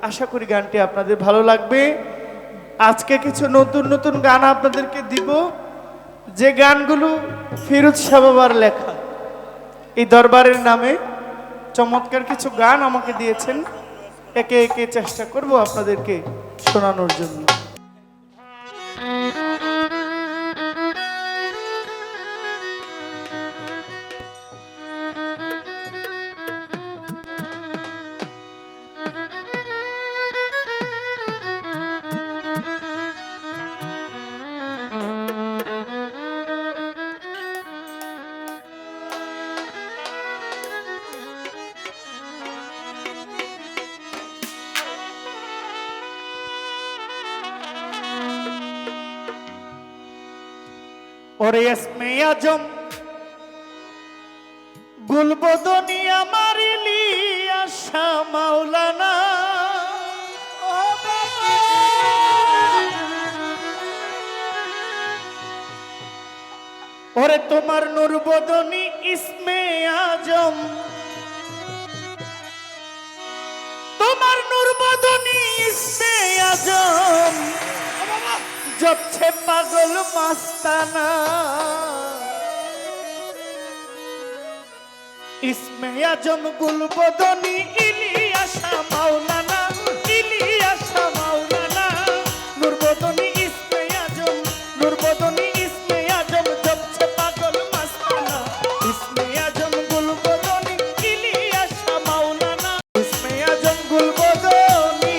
আশা করি গানটি আপনাদের ভালো লাগবে। আজকে কিছু নতুন নতুন গান আপনাদেরকে দিব, যে গানগুলো ফিরোজ শাহ বাবার লেখা। এই দরবারের নামে চমৎকার কিছু গান আমাকে দিয়েছেন, একে একে চেষ্টা করব আপনাদেরকে শোনানোর জন্য। ওরে ইসমে আজম গুলবদনি আমার ইলিয়াস মাওলানা, ওরে তোমার নূর বদনি ইসমে আজম, তোমার নূর বদনি ইসমে আজম জপছে পাগল মাস্তানা। ইসমে আজম গুলবদনি ইলিয়াস মাওলানা, ইলিয়াস মাওলানা, নূর বদনি ইসমে আজম, নূর বদনি ইসমে আজম জপছে পাগল মাস্তানা। ইসমে আজম গুলবদনি ইলিয়াস মাওলানা, ইসমে আজম গুলবদনি।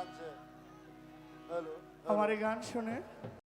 হচ্ছে হ্যালো আমার এই গান শুনে